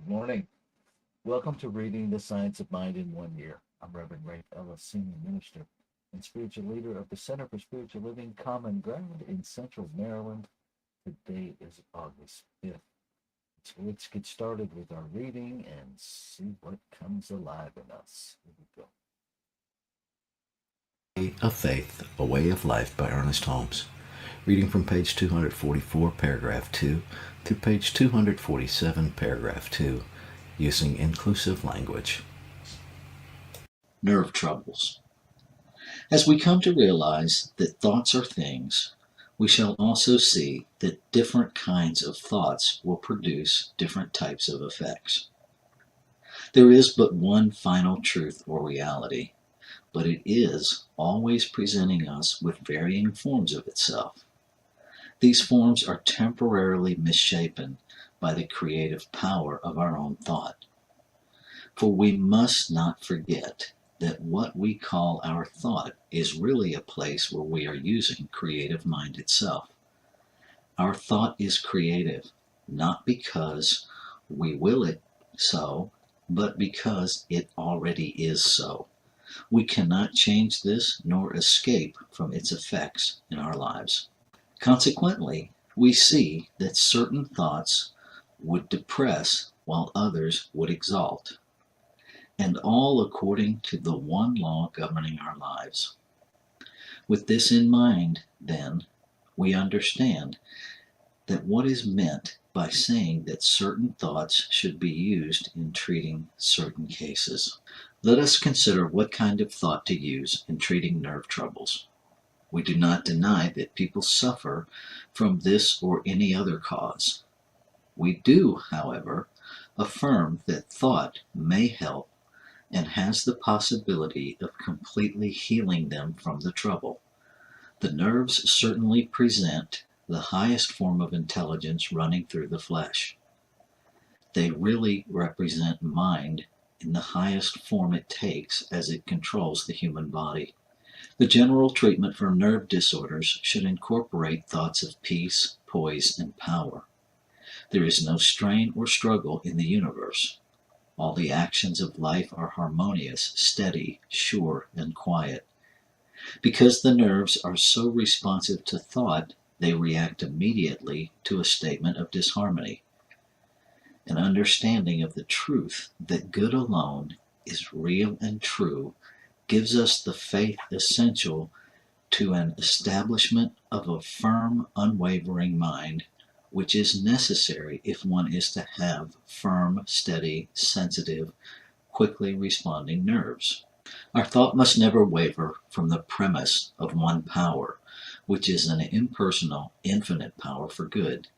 Morning. Welcome to Reading the Science of Mind in 1 Year. I'm Reverend Rafe Ellis, Senior Minister and Spiritual Leader of the Center for Spiritual Living Common Ground in Central Maryland. Today is August 5th. So let's get started with our reading and see what comes alive in us. Here we go. Of Faith, A Way of Life by Ernest Holmes. Reading from page 244, paragraph 2, to page 247, paragraph 2, using inclusive language. Nerve troubles. As we come to realize that thoughts are things, we shall also see that different kinds of thoughts will produce different types of effects. There is but one final truth or reality, but it is always presenting us with varying forms of itself. These forms are temporarily misshapen by the creative power of our own thought. For we must not forget that what we call our thought is really a place where we are using creative mind itself. Our thought is creative, not because we will it so, but because it already is so. We cannot change this nor escape from its effects in our lives. Consequently, we see that certain thoughts would depress while others would exalt, and all according to the one law governing our lives. With this in mind, then, we understand that what is meant by saying that certain thoughts should be used in treating certain cases. Let us consider what kind of thought to use in treating nerve troubles. We do not deny that people suffer from this or any other cause. We do, however, affirm that thought may help and has the possibility of completely healing them from the trouble. The nerves certainly present the highest form of intelligence running through the flesh. They really represent mind in the highest form it takes as it controls the human body. The general treatment for nerve disorders should incorporate thoughts of peace, poise, and power. There is no strain or struggle in the universe. All the actions of life are harmonious, steady, sure, and quiet. Because the nerves are so responsive to thought, they react immediately to a statement of disharmony. An understanding of the truth that good alone is real and true gives us the faith essential to an establishment of a firm, unwavering mind, which is necessary if one is to have firm, steady, sensitive, quickly responding nerves. Our thought must never waver from the premise of one power, which is an impersonal, infinite power for good.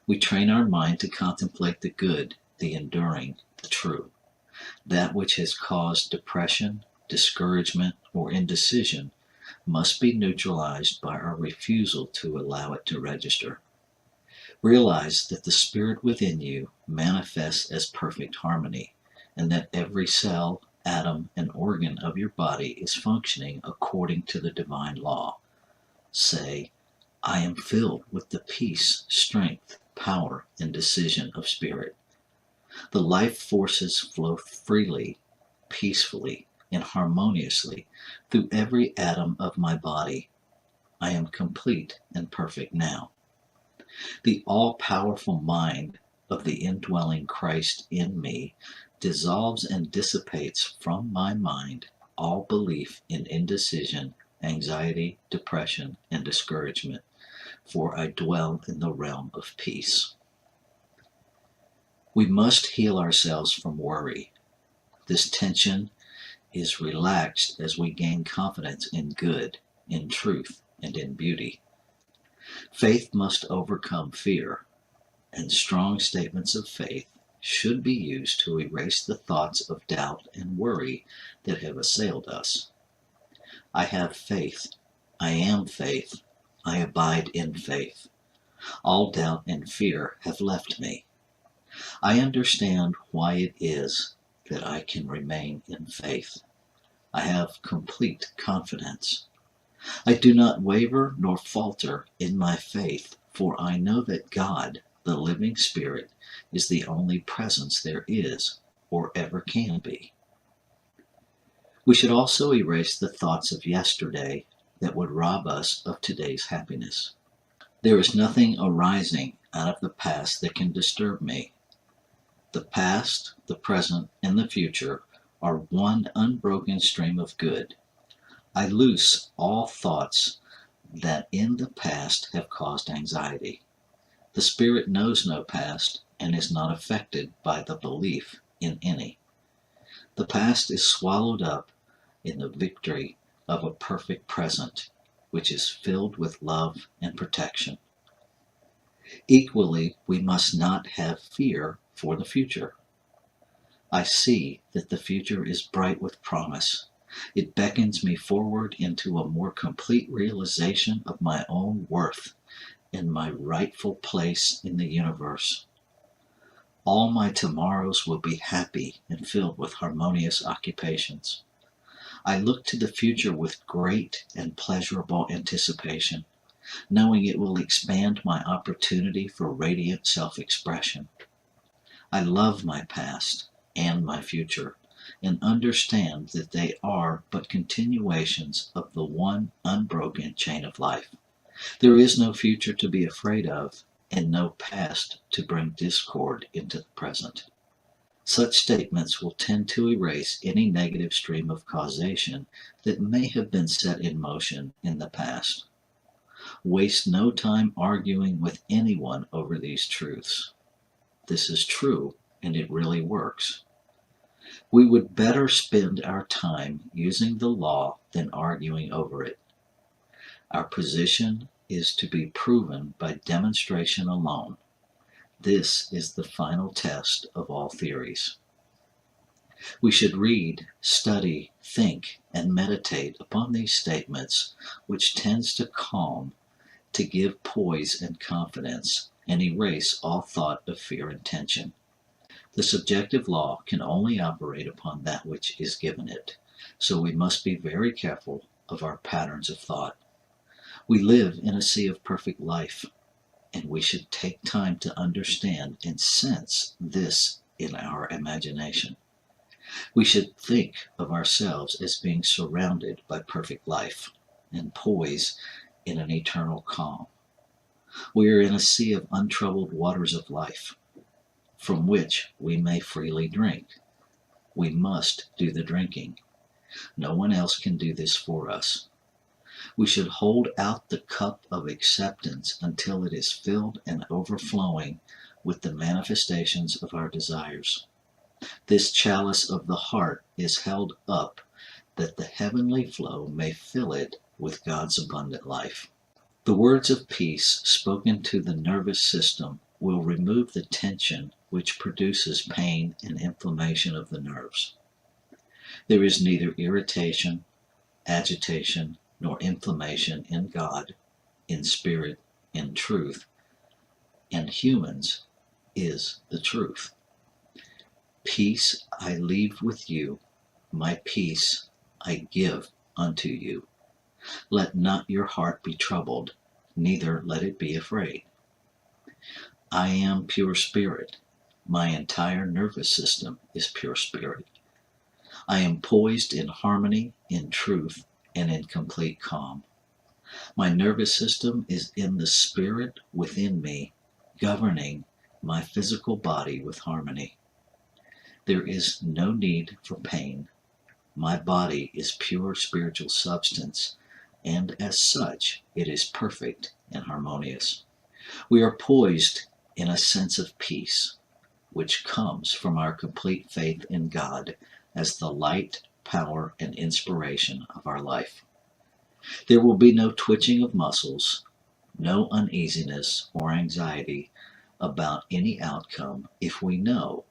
We train our mind to contemplate the good, the enduring, the true. That which has caused depression, discouragement, or indecision must be neutralized by our refusal to allow it to register. Realize that the spirit within you manifests as perfect harmony, and that every cell, atom, and organ of your body is functioning according to the divine law. Say, I am filled with the peace, strength, power, and decision of spirit. The life forces flow freely, peacefully, and harmoniously through every atom of my body. I am complete and perfect now. The all-powerful mind of the indwelling Christ in me dissolves and dissipates from my mind all belief in indecision, anxiety, depression, and discouragement, for I dwell in the realm of peace. We must heal ourselves from worry. This tension is relaxed as we gain confidence in good, in truth, and in beauty. Faith must overcome fear, and strong statements of faith should be used to erase the thoughts of doubt and worry that have assailed us. I have faith. I am faith. I abide in faith. All doubt and fear have left me. I understand why it is that I can remain in faith. I have complete confidence. I do not waver nor falter in my faith, for I know that God, The living spirit is the only presence there is or ever can be. We should also erase the thoughts of yesterday that would rob us of today's happiness. There is nothing arising out of the past that can disturb me. The past, the present, and the future are one unbroken stream of good. I loose all thoughts that in the past have caused anxiety. The spirit knows no past and is not affected by the belief in any. The past is swallowed up in the victory of a perfect present, which is filled with love and protection. Equally, we must not have fear for the future. I see that the future is bright with promise. It beckons me forward into a more complete realization of my own worth and my rightful place in the universe. All my tomorrows will be happy and filled with harmonious occupations. I look to the future with great and pleasurable anticipation, knowing it will expand my opportunity for radiant self-expression. I love my past and my future and understand that they are but continuations of the one unbroken chain of life. There is no future to be afraid of and no past to bring discord into the present. Such statements will tend to erase any negative stream of causation that may have been set in motion in the past. Waste no time arguing with anyone over these truths. This is true, and it really works. We would better spend our time using the law than arguing over it. Our position is to be proven by demonstration alone. This is the final test of all theories. We should read, study, think, and meditate upon these statements, which tends to calm, to give poise and confidence, and erase all thought of fear and tension. The subjective law can only operate upon that which is given it, so we must be very careful of our patterns of thought. We live in a sea of perfect life, and we should take time to understand and sense this in our imagination. We should think of ourselves as being surrounded by perfect life and poise in an eternal calm. We are in a sea of untroubled waters of life, from which we may freely drink. We must do the drinking. No one else can do this for us. We should hold out the cup of acceptance until it is filled and overflowing with the manifestations of our desires. This chalice of the heart is held up that the heavenly flow may fill it with God's abundant life. The words of peace spoken to the nervous system will remove the tension which produces pain and inflammation of the nerves. There is neither irritation, agitation, nor inflammation in God, in spirit, in truth, and humans is the truth. Peace I leave with you, my peace I give unto you. Let not your heart be troubled, neither let it be afraid. I am pure spirit. My entire nervous system is pure spirit. I am poised in harmony, in truth, and in complete calm. My nervous system is in the spirit within me, governing my physical body with harmony. There is no need for pain. My body is pure spiritual substance, and as such, it is perfect and harmonious. We are poised in a sense of peace, which comes from our complete faith in God as the light, power, and inspiration of our life. There will be no twitching of muscles, no uneasiness or anxiety about any outcome if we know,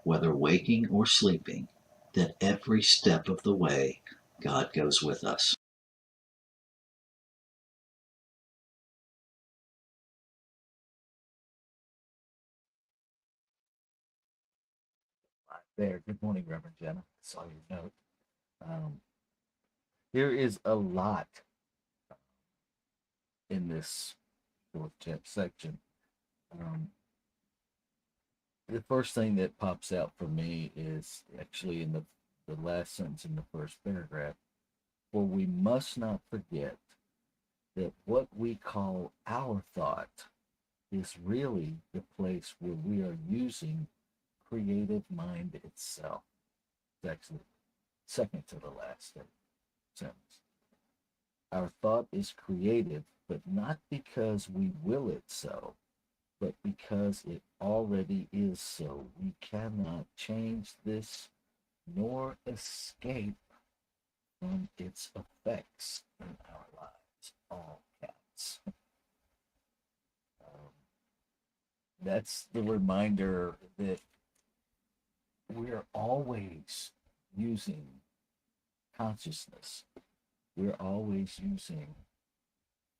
whether waking or sleeping, that every step of the way God goes with us. Right there. Good morning, Reverend Jenna. Saw your note. Um, there is a lot in this fourth section. Um, the first thing that pops out for me is actually in the last sentence in the first paragraph. For we must not forget that what we call our thought is really the place where we are using creative mind itself. It's actually second to the last sentence. Our thought is creative, but not because we will it so, but because it already is so. We cannot change this nor escape from its effects in our lives. All caps. Um, that's the reminder that we're always using consciousness. We're always using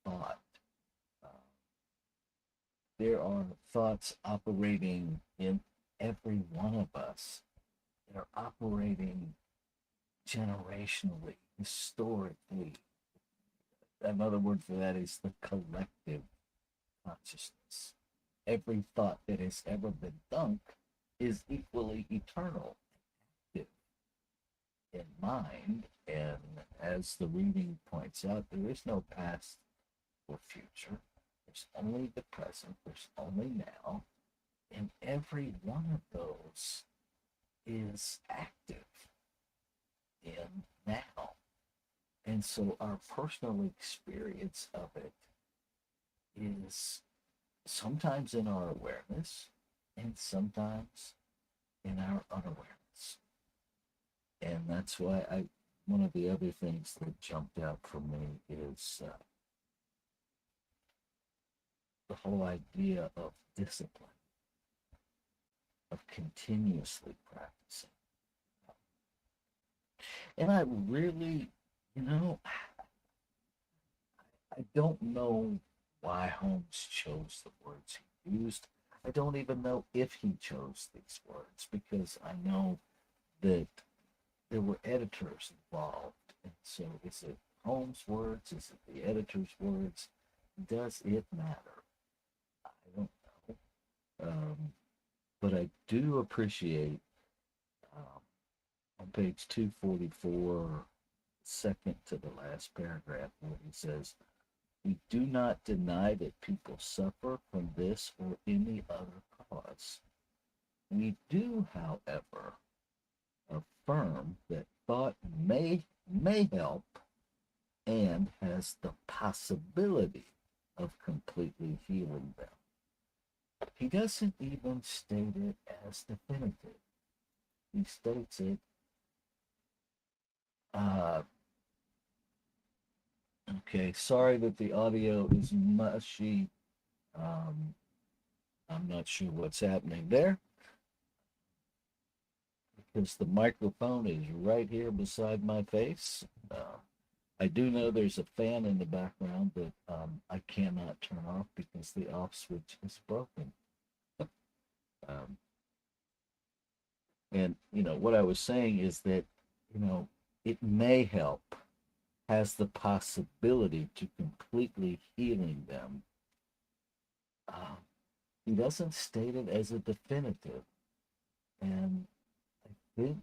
thought. Uh, there are thoughts operating in every one of us. They're operating generationally, historically. Another word for that is the collective consciousness. Every thought that has ever been thunk is equally eternal, active in mind. And as the reading points out, there is no past or future. There's only the present. There's only now. And every one of those is active in now. And so our personal experience of it is sometimes in our awareness and sometimes in our unawareness. And that's why one of the other things that jumped out for me is the whole idea of discipline, of continuously practicing. And I really, you know, I don't know why Holmes chose the words he used. I don't even know if he chose these words because I know that there were editors involved. And so is it Holmes' words? Is it the editor's words? Does it matter? I don't know. But I do appreciate um, on page 244, second to the last paragraph, where he says, we do not deny that people suffer from this or any other cause. We do, however, affirm that thought may help and has the possibility of completely healing them. He doesn't even state it as definitive. He states it okay, sorry that the audio is mushy. Um, I'm not sure what's happening there because the microphone is right here beside my face. I do know there's a fan in the background that I cannot turn off because the off switch is broken. Um, and, what I was saying is that, it may help, has the possibility to completely healing them. He doesn't state it as a definitive. And I think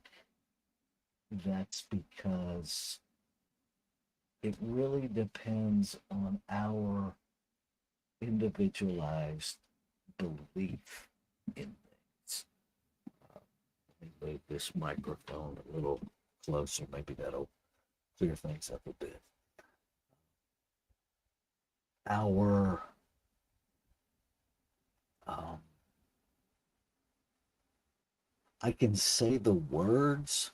that's because it really depends on our individualized belief in things. Let me move this microphone a little closer. Maybe that'll clear things up a bit. Our I can say the words,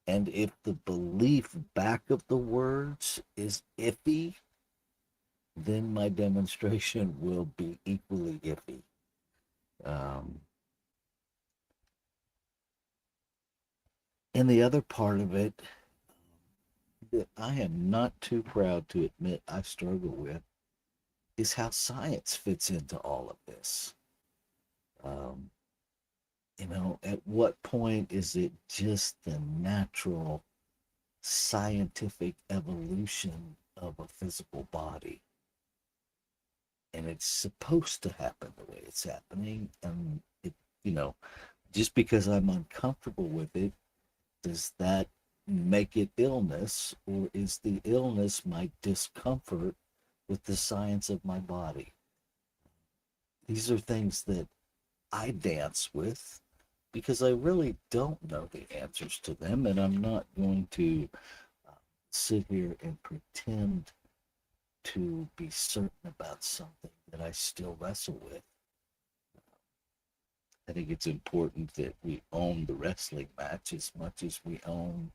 and if the belief back of the words is iffy, then my demonstration will be equally iffy. And the other part of it that I am not too proud to admit I struggle with is how science fits into all of this. Um, at what point is it just the natural scientific evolution of a physical body? and it's supposed to happen the way it's happening. And it, you know, just because I'm uncomfortable with it, does that make it illness, or is the illness my discomfort with the science of my body? These are things that I dance with because I really don't know the answers to them, and I'm not going to uh, sit here and pretend to be certain about something that I still wrestle with. I think it's important that we own the wrestling match as much as we own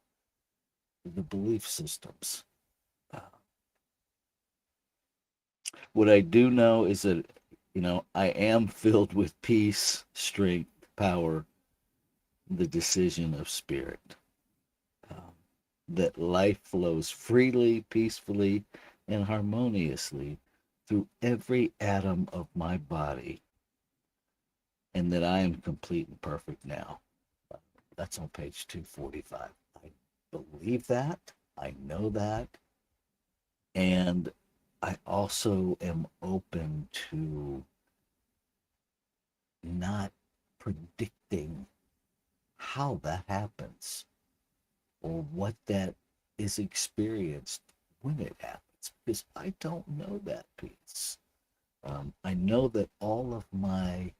the belief systems. Uh, what I do know is that, I am filled with peace, strength, power, the decision of spirit. Um, that life flows freely, peacefully, and harmoniously through every atom of my body, and that I am complete and perfect now. That's on page 245. I believe that. I know that. And I also am open to not predicting how that happens or what that is experienced when it happens, because I don't know that piece. I know that all of my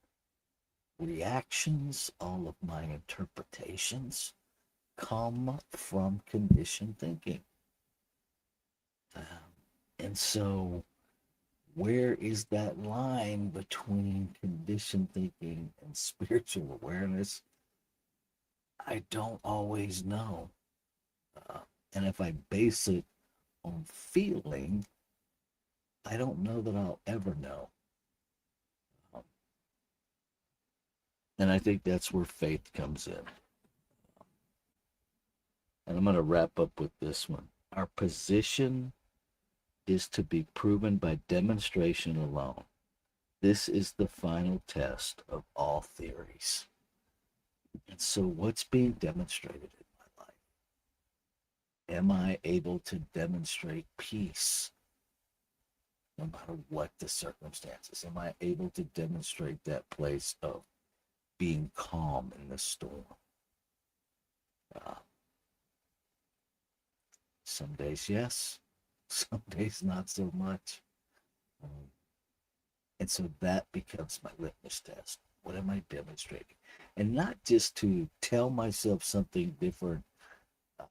reactions, all of my interpretations come from conditioned thinking. Um, and so, where is that line between conditioned thinking and spiritual awareness? I don't always know. Uh, and if I base it on feeling, I don't know that I'll ever know. Um, and I think that's where faith comes in. And I'm going to wrap up with this one. Our position is to be proven by demonstration alone. This is the final test of all theories. And so, what's being demonstrated in my life? Am I able to demonstrate peace no matter what the circumstances? Am I able to demonstrate that place of being calm in the storm? Uh, some days, yes. Some days, not so much. Um, and so that becomes my litmus test. What am I demonstrating? And not just to tell myself something different, uh,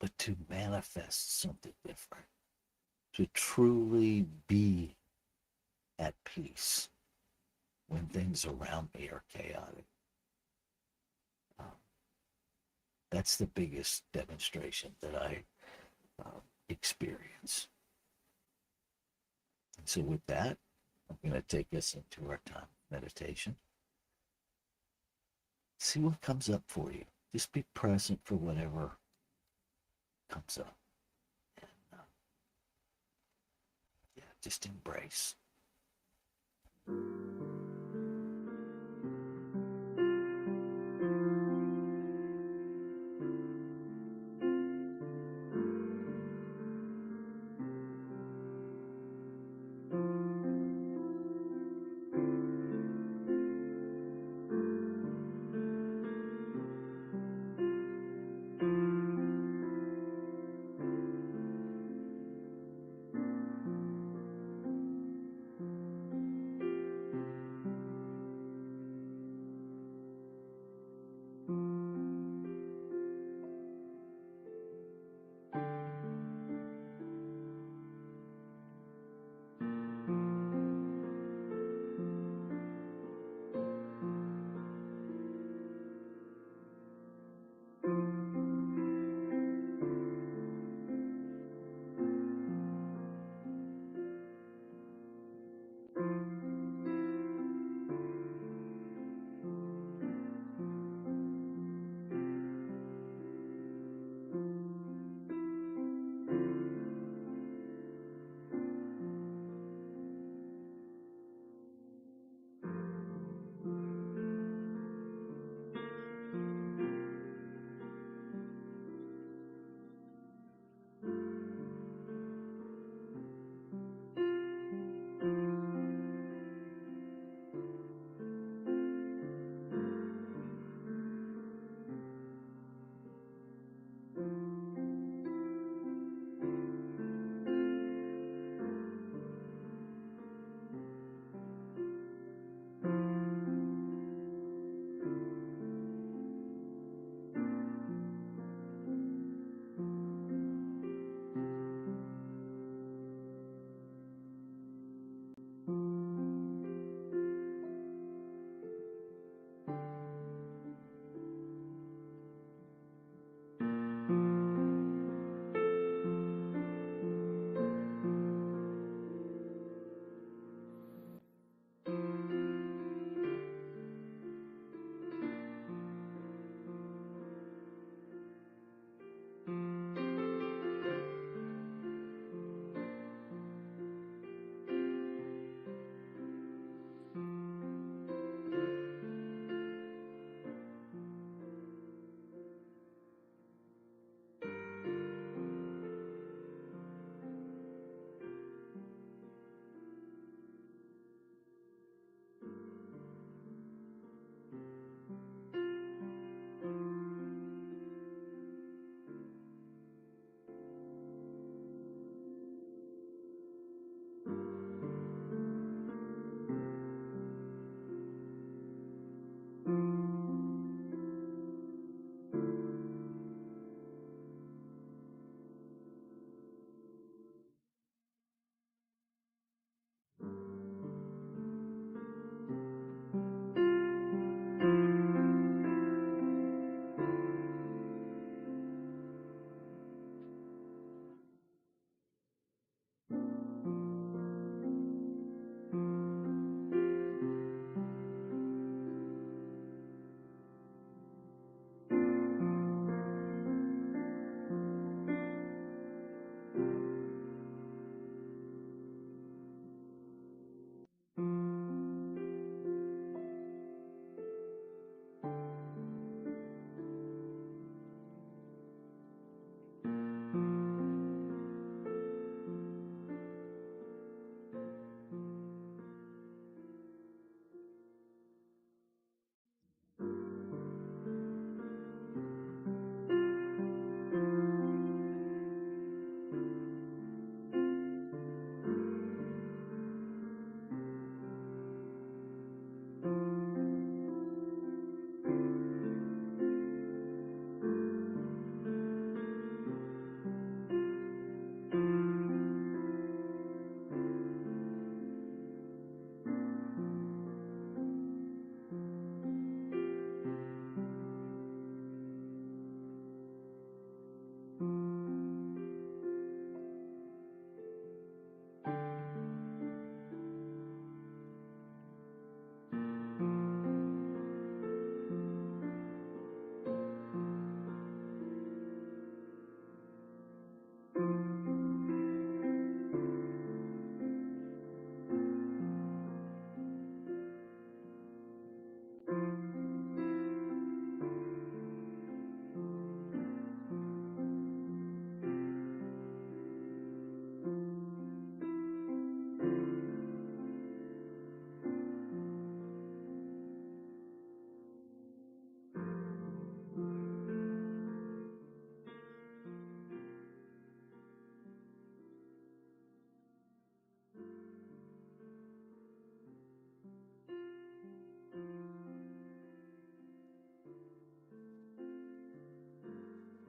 but to manifest something different, to truly be at peace when things around me are chaotic. Um, that's the biggest demonstration that I experience. And so, with that, I'm going to take us into our time of meditation. See what comes up for you. Just be present for whatever comes up. And yeah, just embrace.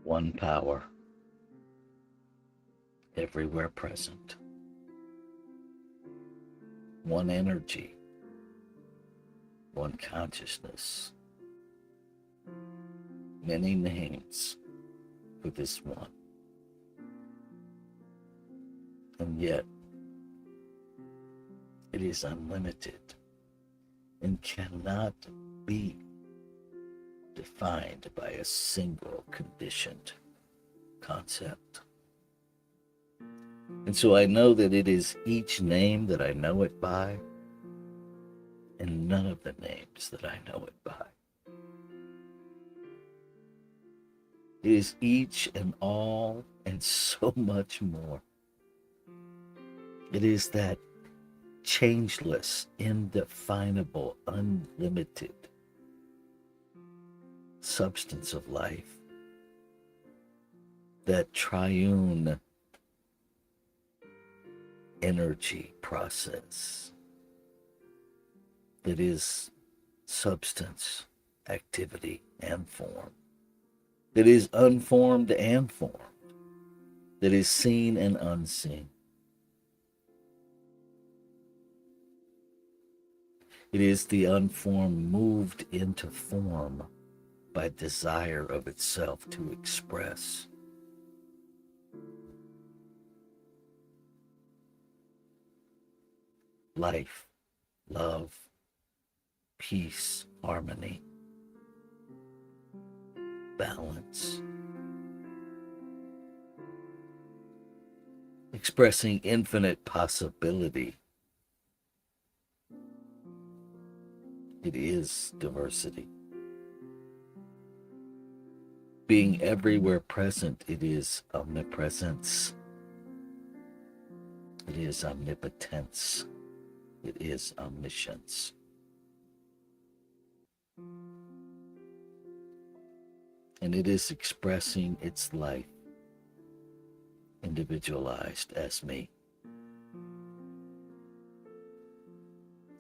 one power, everywhere present, one energy, one consciousness, many names for this one. And yet, it is unlimited and cannot be defined by a single conditioned concept. And so I know that it is each name that I know it by, and none of the names that I know it by. It is each and all and so much more. It is that changeless, indefinable, unlimited substance of life, that triune energy process that is substance, activity, and form, that is unformed and formed, that is seen and unseen. It is the unformed moved into form by desire of itself to express. Life, love, peace, harmony, balance, expressing infinite possibility. It is diversity. Being everywhere present, it is omnipresence. It is omnipotence. It is omniscience. And it is expressing its life, individualized as me.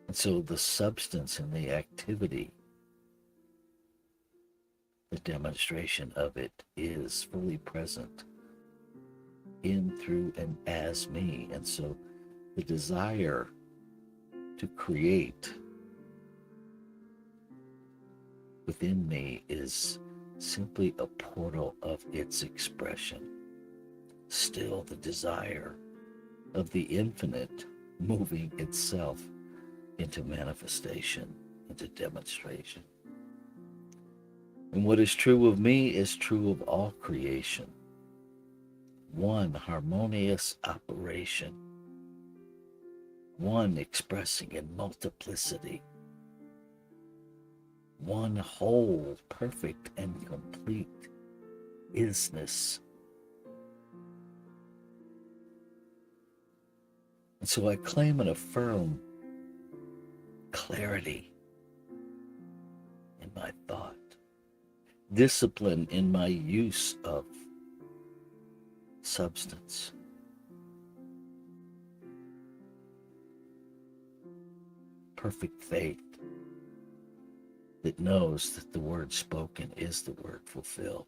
And so the substance and the activity, the demonstration of it is fully present in, through, and as me. And so the desire to create within me is simply a portal of its expression. Still the desire of the infinite moving itself into manifestation, into demonstration. And what is true of me is true of all creation. One harmonious operation, one expressing in multiplicity, one whole, perfect, and complete isness. And so I claim and affirm clarity in my thought, discipline in my use of substance, perfect faith that knows that the word spoken is the word fulfilled.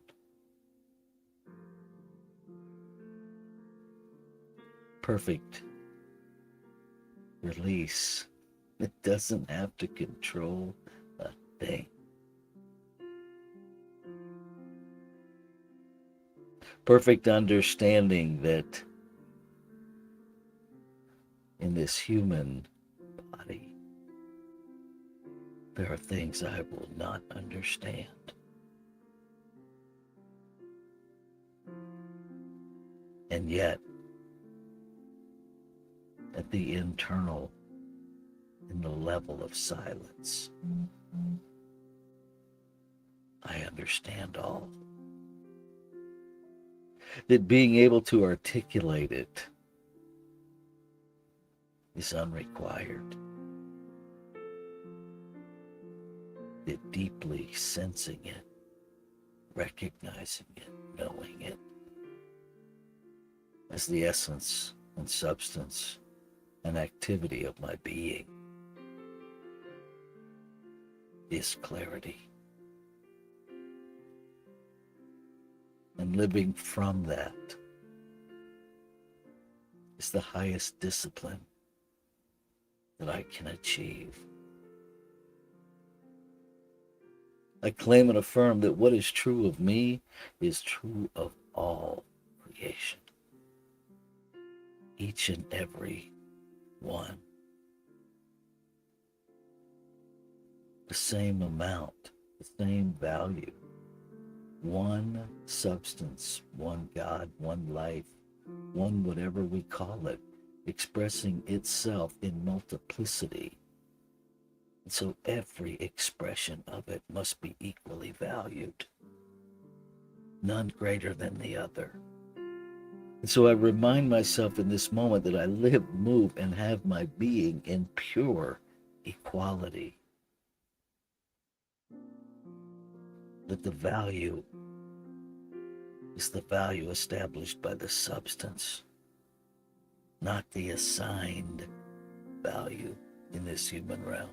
Perfect release that doesn't have to control a thing. Perfect understanding that in this human body, there are things I will not understand. And yet, at the internal, in the level of silence, I understand all. That being able to articulate it is unrequired. That deeply sensing it, recognizing it, knowing it as the essence and substance and activity of my being is clarity. And And living from that is the highest discipline that I can achieve. I claim and affirm that what is true of me is true of all creation. Each and every one. The same amount, the same value. One substance, one God, one life, one whatever we call it, expressing itself in multiplicity. And so every expression of it must be equally valued, none greater than the other. And so I remind myself in this moment that I live, move, and have my being in pure equality. That the value is the value established by the substance, not the assigned value in this human realm.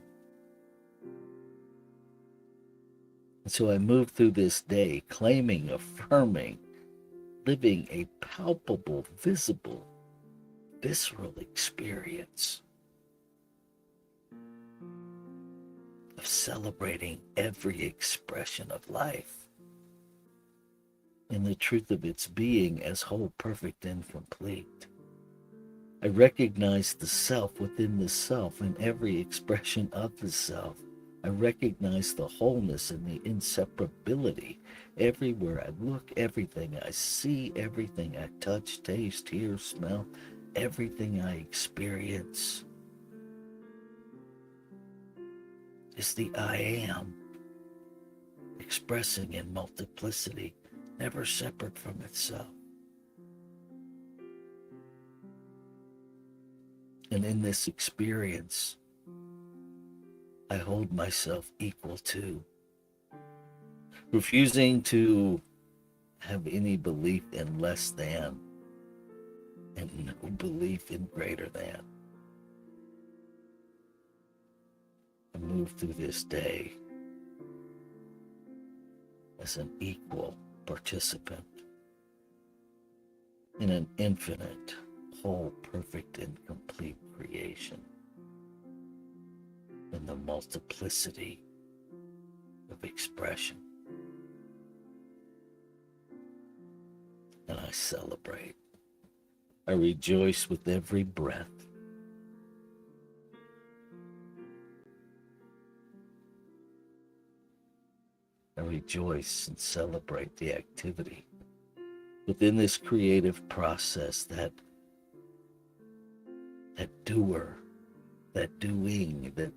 And so I move through this day claiming, affirming, living a palpable, visible, visceral experience of celebrating every expression of life in the truth of its being as whole, perfect, and complete. I recognize the self within the self in every expression of the self. I recognize the wholeness and the inseparability everywhere I look, everything I see, everything I touch, taste, hear, smell, everything I experience is the I am, expressing in multiplicity, never separate from itself. And in this experience, I hold myself equal to, refusing to have any belief in less than and no belief in greater than. I move through this day as an equal participant in an infinite, whole, perfect, and complete creation, in the multiplicity of expression. And I celebrate. I rejoice with every breath. I rejoice and celebrate the activity within this creative process, that doer, that doing, that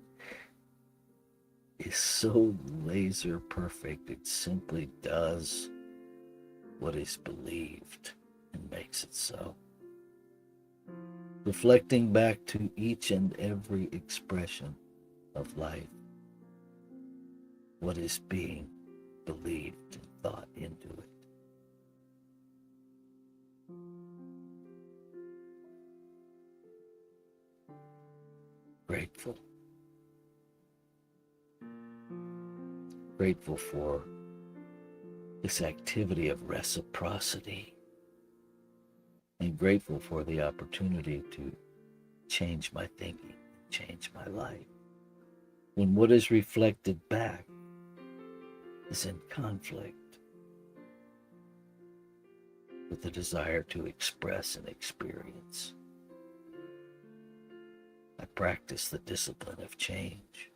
is so laser perfect. It simply does what is believed and makes it so. Reflecting back to each and every expression of life, what is being believed and thought into it. Grateful. Grateful for this activity of reciprocity, and grateful for the opportunity to change my thinking, change my life, when what is reflected back is in conflict with the desire to express and experience. I practice the discipline of change.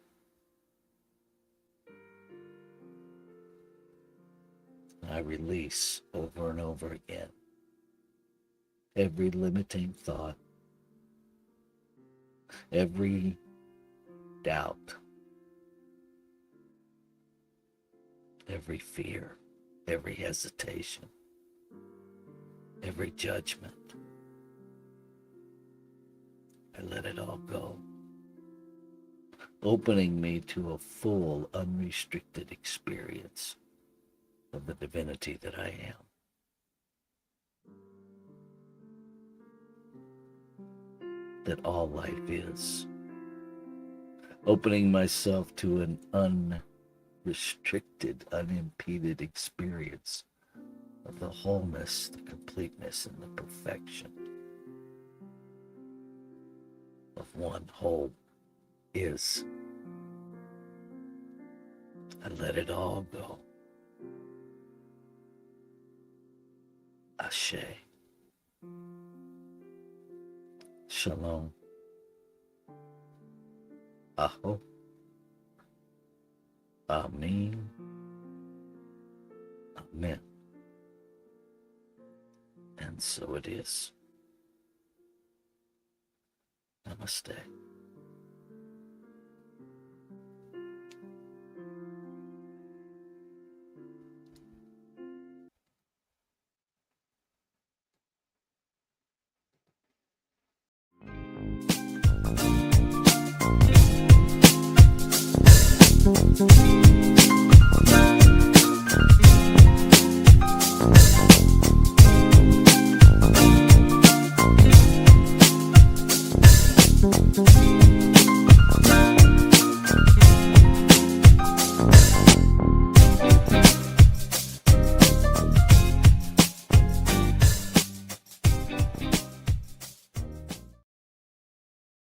I release over and over again every limiting thought, every doubt, every fear, every hesitation, every judgment. I let it all go, opening me to a full, unrestricted experience of the divinity that I am. That all life is. Opening myself to an unrestricted, unimpeded experience of the wholeness, the completeness, and the perfection of one whole is. I let it all go. Ashe. Shalom. Aho. Amen. Amen. And so it is. Namaste.